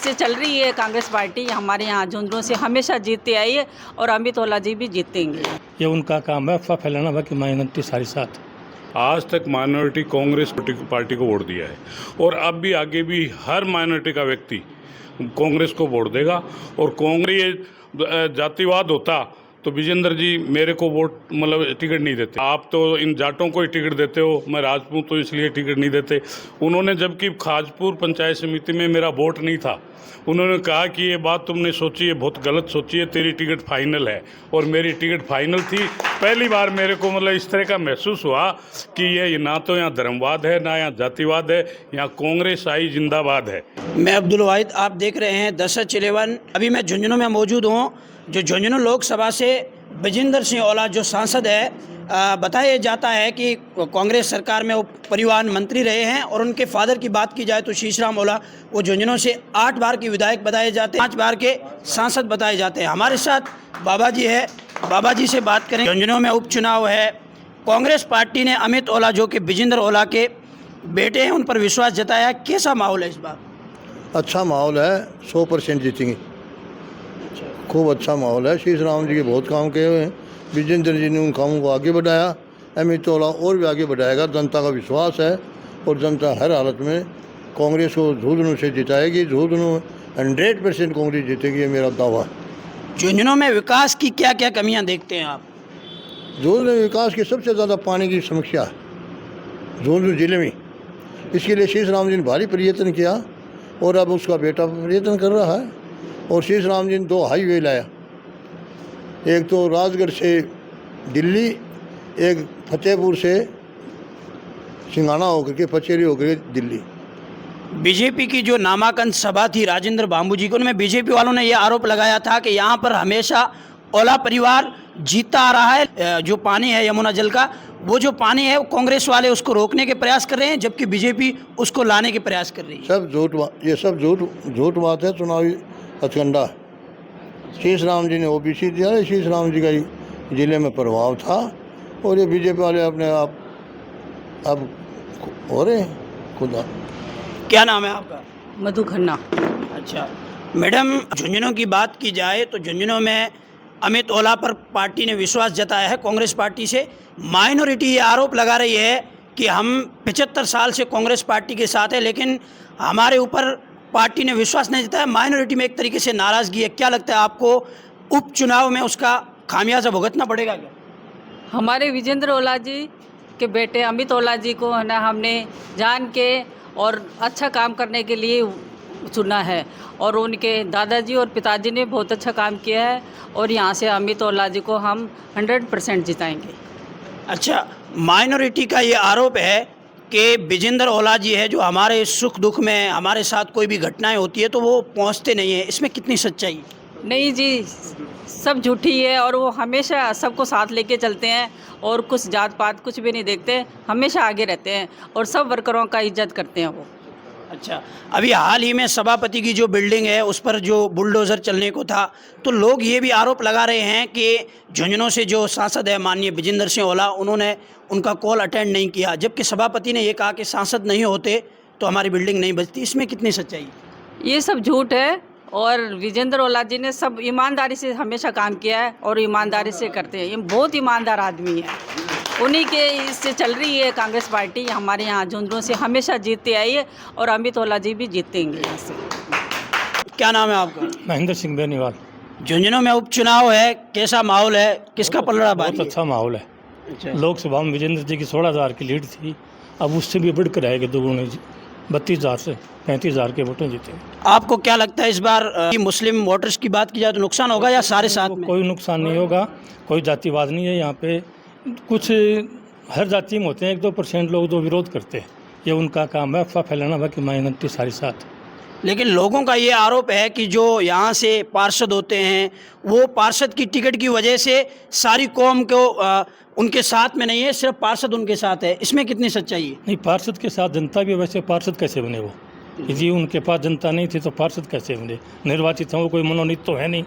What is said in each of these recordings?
इससे चल रही है कांग्रेस पार्टी हमारे यहाँ झुंझुनू से हमेशा जीतती आई है और अमित ओला जी भी जीतेंगे। ये उनका काम है, अफवाह फैलाना, बाकी माइनॉरिटी सारी साथ। आज तक माइनॉरिटी कांग्रेस पार्टी को वोट दिया है और अब भी आगे भी हर माइनॉरिटी का व्यक्ति कांग्रेस को वोट देगा। और कांग्रेस जातिवाद होता तो विजेंद्र जी मेरे को वोट मतलब टिकट नहीं देते। आप तो इन जाटों को ही टिकट देते हो, मैं राजपूत तो इसलिए टिकट नहीं देते। उन्होंने जबकि खाजपुर पंचायत समिति में मेरा वोट नहीं था, उन्होंने कहा कि ये बात तुमने सोची है, बहुत गलत सोची है, तेरी टिकट फाइनल है। और मेरी टिकट फाइनल थी। पहली बार मेरे को मतलब इस तरह का महसूस हुआ कि ये ना तो यहाँ धर्मवाद है ना यहाँ जातिवाद है, यहाँ कांग्रेस आई जिंदाबाद है। मैं अब्दुल वाहिद, आप देख रहे हैं 10/11। अभी मैं झुंझुनू में मौजूद हूँ। जो झुंझुनू लोकसभा से विजेंद्र सिंह ओला जो सांसद है, बताया जाता है कि कांग्रेस सरकार में वो परिवहन मंत्री रहे हैं। और उनके फादर की बात की जाए तो शीशराम ओला, वो झुंझुनू से 8 बार के विधायक बताए जाते हैं, 5 बार के सांसद बताए जाते हैं। हमारे साथ बाबा जी है, बाबा जी से बात करें। झुंझुनू में उपचुनाव है, कांग्रेस पार्टी ने अमित ओला जो कि विजेंद्र ओला के बेटे हैं उन पर विश्वास जताया। कैसा माहौल है इस बार? अच्छा माहौल है, 100% जीतेंगे। खूब अच्छा माहौल है। शीश राम जी के बहुत काम किए हुए हैं, विजेंद्र जी ने उन कामों को आगे बढ़ाया, अमित ओला और भी आगे बढ़ाएगा। जनता का विश्वास है और जनता हर हालत में कांग्रेस को झुंझुनू से जिताएगी। झुंझुनू 100% कांग्रेस जीतेगी, ये मेरा दावा है। झुंझुनू में विकास की क्या क्या कमियां देखते हैं आप? झुंझुनू में विकास की सबसे ज़्यादा पानी की समस्या है झुंझुनू जिले में। इसके लिए शीश राम जी ने भारी प्रयत्न किया और अब उसका बेटा प्रयत्न कर रहा है। और शीश राम जी ने 2 हाईवे लाया, एक तो राजगढ़ से दिल्ली, एक फतेहपुर से सिंगाना होकर के पचेरी होकर के दिल्ली। बीजेपी की जो नामांकन सभा थी राजेंद्र बांबू जी को, उनमें बीजेपी वालों ने यह आरोप लगाया था कि यहाँ पर हमेशा ओला परिवार जीतता आ रहा है। जो पानी है यमुना जल का, वो जो पानी है वो कांग्रेस वाले उसको रोकने के प्रयास कर रहे हैं, जबकि बीजेपी उसको लाने के प्रयास कर रही है। सब ये सब झूठ बात है, चुनावी हथकंडा। शीश राम जी ने ओबीसी दिया है, शीश राम जी का ही जिले में प्रभाव था और ये बीजेपी वाले अपने आप अब हो रहे हैं खुदा। क्या नाम है आपका? मधु खन्ना। अच्छा मैडम, झुंझुनू की बात की जाए तो झुंझुनू में अमित ओला पर पार्टी ने विश्वास जताया है। कांग्रेस पार्टी से माइनॉरिटी ये आरोप लगा रही है कि हम 75 साल से कांग्रेस पार्टी के साथ है, लेकिन हमारे ऊपर पार्टी ने विश्वास नहीं जताया। माइनॉरिटी में एक तरीके से नाराज़गी है। क्या लगता है आपको उपचुनाव में उसका खामियाजा भुगतना पड़ेगा क्या? हमारे विजेंद्र ओला जी के बेटे अमित ओला जी को है ना हमने जान के और अच्छा काम करने के लिए चुना है और उनके दादाजी और पिताजी ने बहुत अच्छा काम किया है और यहाँ से अमित ओला जी को हम 100% जिताएंगे। अच्छा, माइनॉरिटी का ये आरोप है कि विजेंद्र ओला जी है जो हमारे सुख दुख में हमारे साथ कोई भी घटनाएं होती है तो वो पहुंचते नहीं है, इसमें कितनी सच्चाई? नहीं जी, सब झूठी है और वो हमेशा सबको साथ लेके चलते हैं और कुछ जात पात कुछ भी नहीं देखते, हमेशा आगे रहते हैं और सब वर्करों का इज्जत करते हैं वो। अच्छा, अभी हाल ही में सभापति की जो बिल्डिंग है उस पर जो बुलडोज़र चलने को था, तो लोग ये भी आरोप लगा रहे हैं कि झुंझुनू से जो सांसद है माननीय विजेंद्र सिंह ओला, उन्होंने उनका कॉल अटेंड नहीं किया, जबकि सभापति ने ये कहा कि सांसद नहीं होते तो हमारी बिल्डिंग नहीं बचती। इसमें कितनी सच्चाई? ये सब झूठ है और विजेंद्र ओला जी ने सब ईमानदारी से हमेशा काम किया है और ईमानदारी से करते हैं। ये बहुत ईमानदार आदमी है, उन्हीं के इससे चल रही है कांग्रेस पार्टी हमारे यहाँ झुंझुनू से हमेशा जीतती आई है और अमित ओला जी भी जीतेंगे यहाँ से। क्या नाम है आपका? महेंद्र सिंह बेनीवाल। झुंझुनू में उपचुनाव है, कैसा माहौल है, किसका पलड़ा भारी बहुत है? अच्छा माहौल है। अच्छा। लोकसभा में विजेंद्र जी की 16,000 की लीड थी, अब उससे भी बढ़कर आएगी दोगुनी, 32,000 से 35,000 के वोटों जीतेंगे। आपको क्या लगता है इस बार मुस्लिम वोटर्स की बात की जाए तो नुकसान होगा या सारे साथ में? कोई नुकसान नहीं होगा, कोई जातिवाद नहीं है यहाँ पे। कुछ हर जाति में होते हैं 1-2% लोग जो विरोध करते हैं, ये उनका काम है, अफवाह फैलाना, बाकी माइनॉरिटी सारी साथ। लेकिन लोगों का ये आरोप है कि जो यहाँ से पार्षद होते हैं वो पार्षद की टिकट की वजह से सारी कौम को उनके साथ में नहीं है, सिर्फ पार्षद उनके साथ है। इसमें कितनी सच्चाई है? नहीं, पार्षद के साथ जनता भी, वैसे पार्षद कैसे बने वो? यदि उनके पास जनता नहीं थी तो पार्षद कैसे बने? निर्वाचित हैं वो, कोई मनोनीत तो है नहीं।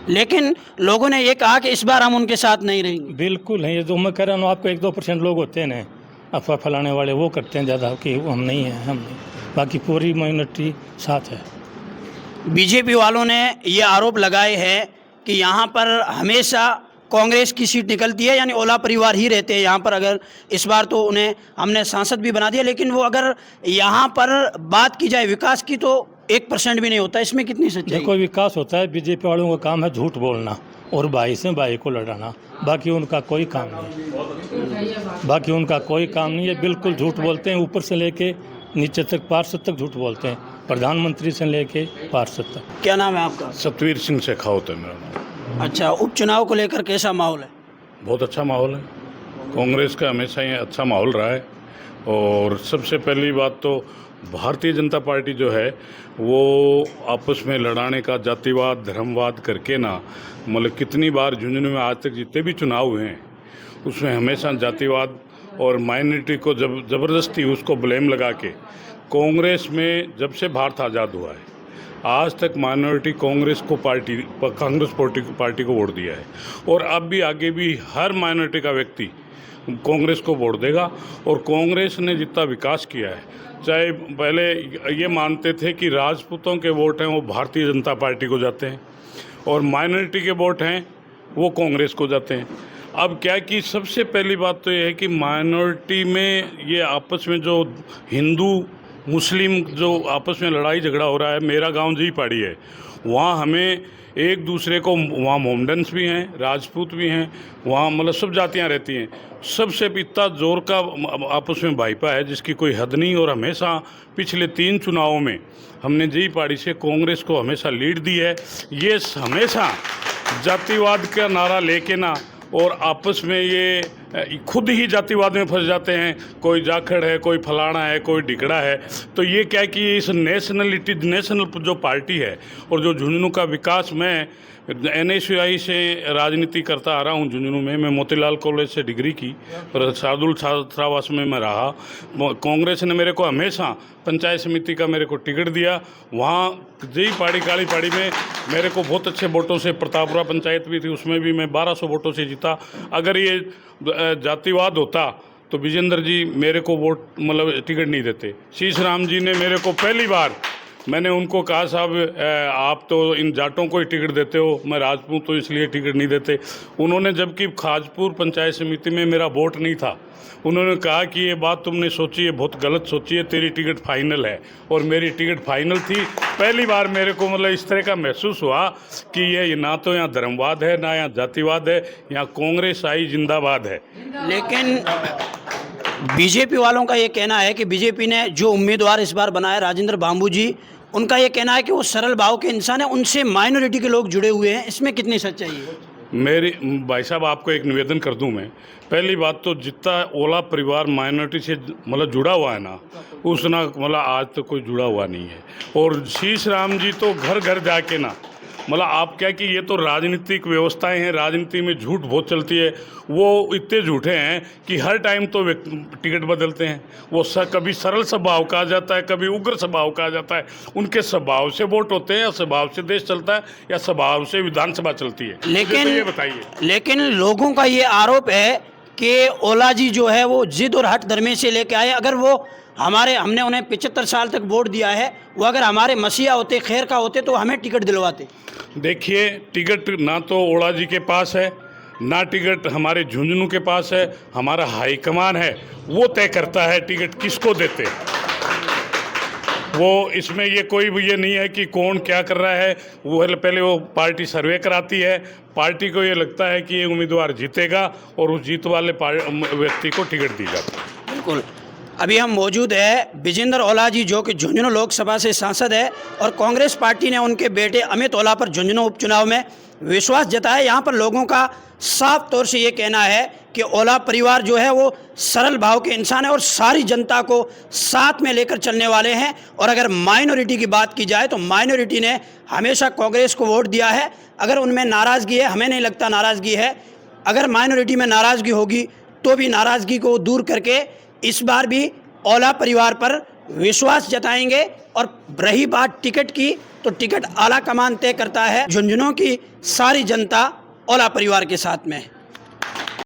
लेकिन लोगों ने ये कहा कि इस बार हम उनके साथ नहीं रहेंगे। बिल्कुल है, ये जो मैं कह रहा हूँ आपको, 1-2% लोग होते हैं ना अफवाह फैलाने वाले, वो करते हैं ज़्यादा कि हम नहीं हैं, हम नहीं, बाकी पूरी माइनॉरिटी साथ है। बीजेपी वालों ने ये आरोप लगाए हैं कि यहाँ पर हमेशा कांग्रेस की सीट निकलती है, यानी ओला परिवार ही रहते हैं यहाँ पर। अगर इस बार तो उन्हें हमने सांसद भी बना दिया, लेकिन वो अगर यहाँ पर बात की जाए विकास की तो 1% भी नहीं होता। इसमें कितनी सच्चाई? देखो, विकास होता है, बीजेपी वालों का काम है झूठ बोलना और भाई से भाई को लड़ाना, बाकी उनका कोई काम नहीं है। बिल्कुल झूठ बोलते हैं, ऊपर से लेके नीचे तक, पार्षद तक झूठ बोलते हैं, प्रधानमंत्री से लेके पार्षद तक। क्या नाम है आपका? सतवीर सिंह शेखावत है मेरा नाम। अच्छा, उपचुनाव को लेकर कैसा माहौल है? बहुत अच्छा माहौल है। कांग्रेस का हमेशा ही अच्छा माहौल रहा है। और सबसे पहली बात तो भारतीय जनता पार्टी जो है वो आपस में लड़ाने का जातिवाद धर्मवाद करके ना, मतलब कितनी बार झुंझुनू में आज तक जितने भी चुनाव हुए हैं उसमें हमेशा जातिवाद और माइनॉरिटी को ज़बरदस्ती उसको ब्लेम लगा के, कांग्रेस में जब से भारत आज़ाद हुआ है आज तक माइनॉरिटी कांग्रेस पार्टी को वोट दिया है। और अब भी आगे भी हर माइनॉरिटी का व्यक्ति कांग्रेस को वोट देगा। और कांग्रेस ने जितना विकास किया है, चाहे पहले ये मानते थे कि राजपूतों के वोट हैं वो भारतीय जनता पार्टी को जाते हैं और माइनॉरिटी के वोट हैं वो कांग्रेस को जाते हैं। अब क्या कि सबसे पहली बात तो ये है कि माइनॉरिटी में ये आपस में जो हिंदू मुस्लिम जो आपस में लड़ाई झगड़ा हो रहा है, मेरा गांव जी पहाड़ी है, वहाँ हमें एक दूसरे को, वहाँ मोमडन्स भी हैं, राजपूत भी हैं, वहाँ मतलब सब जातियाँ रहती हैं, सबसे इतना जोर का आपस में भाईपा है जिसकी कोई हद नहीं। और हमेशा पिछले 3 चुनावों में हमने जी पहाड़ी से कांग्रेस को हमेशा लीड दी है। ये हमेशा जातिवाद का नारा लेके ना और आपस में ये खुद ही जातिवाद में फंस जाते हैं, कोई जाखड़ है, कोई फलाना है, कोई ढिकड़ा है। तो ये क्या कि इस नेशनल जो पार्टी है और जो झुंझुनू का विकास, मैं NSUI से राजनीति करता आ रहा हूँ झुंझुनू में। मैं मोतीलाल कॉलेज से डिग्री की और शार्दुल छात्रावास में मैं रहा। कांग्रेस ने मेरे को हमेशा पंचायत समिति का मेरे को टिकट दिया। वहाँ जी पहाड़ी काली पहाड़ी में मेरे को बहुत अच्छे वोटों से, प्रतापपुरा पंचायत भी थी उसमें भी मैं 1200 वोटों से जीता। अगर ये जातिवाद होता तो विजेंद्र जी मेरे को वोट मतलब टिकट नहीं देते। शीश राम जी ने मेरे को पहली बार, मैंने उनको कहा साहब आप तो इन जाटों को ही टिकट देते हो, मैं राजपूत तो इसलिए टिकट नहीं देते। उन्होंने, जबकि खाजपुर पंचायत समिति में मेरा वोट नहीं था, उन्होंने कहा कि ये बात तुमने सोची है, बहुत गलत सोची है, तेरी टिकट फाइनल है। और मेरी टिकट फाइनल थी। पहली बार मेरे को मतलब इस तरह का महसूस हुआ कि ये ना तो यहाँ धर्मवाद है ना यहाँ जातिवाद है, यहाँ कांग्रेस आई जिंदाबाद है। लेकिन बीजेपी वालों का ये कहना है कि बीजेपी ने जो उम्मीदवार इस बार बनाया राजेंद्र बांबू जी, उनका ये कहना है कि वो सरल भाव के इंसान है, उनसे माइनॉरिटी के लोग जुड़े हुए हैं। इसमें कितनी सच्चाई है? मेरी भाई साहब आपको एक निवेदन कर दूं मैं। पहली बात तो जितना ओला परिवार माइनॉरिटी से मतलब जुड़ा हुआ है ना, उसना मतलब आज तो कोई जुड़ा हुआ नहीं है। और शीश राम जी तो घर घर जाके ना, मतलब आप क्या कि ये तो राजनीतिक व्यवस्थाएं हैं, राजनीति में झूठ बहुत चलती है। वो इतने झूठे हैं कि हर टाइम तो टिकट बदलते हैं। वो कभी सरल स्वभाव का आ जाता है, कभी उग्र स्वभाव का आ जाता है। उनके स्वभाव से वोट होते हैं या स्वभाव से देश चलता है या स्वभाव से विधानसभा चलती है? लेकिन तो ये बताइए। लेकिन लोगों का ये आरोप है कि ओला जी जो है वो जिद और हट धर्मे से लेके आए। अगर वो हमने उन्हें 75 साल तक वोट दिया है, वो अगर हमारे मसीहा होते, खैर का होते तो हमें टिकट दिलवाते। देखिए, टिकट ना तो ओला जी के पास है, ना टिकट हमारे झुंझुनू के पास है। हमारा हाईकमान है, वो तय करता है टिकट किसको देते। वो इसमें ये कोई भी ये नहीं है कि कौन क्या कर रहा है। वो पहले वो पार्टी सर्वे कराती है, पार्टी को ये लगता है कि ये उम्मीदवार जीतेगा और उस जीत वाले व्यक्ति को टिकट दी जाती है। बिल्कुल। अभी हम मौजूद है विजेंद्र ओला जी, जो कि झुंझुनू लोकसभा से सांसद है और कांग्रेस पार्टी ने उनके बेटे अमित ओला पर झुंझुनू उपचुनाव में विश्वास जताया। यहाँ पर लोगों का साफ तौर से ये कहना है कि ओला परिवार जो है वो सरल भाव के इंसान है और सारी जनता को साथ में लेकर चलने वाले हैं। और अगर माइनॉरिटी की बात की जाए तो माइनॉरिटी ने हमेशा कांग्रेस को वोट दिया है। अगर उनमें नाराज़गी है, हमें नहीं लगता नाराज़गी है। अगर माइनॉरिटी में नाराज़गी होगी तो भी नाराज़गी को दूर करके इस बार भी ओला परिवार पर विश्वास जताएंगे। और रही बात टिकट की, तो टिकट आला कमान तय करता है। झुंझुनू की सारी जनता ओला परिवार के साथ में है।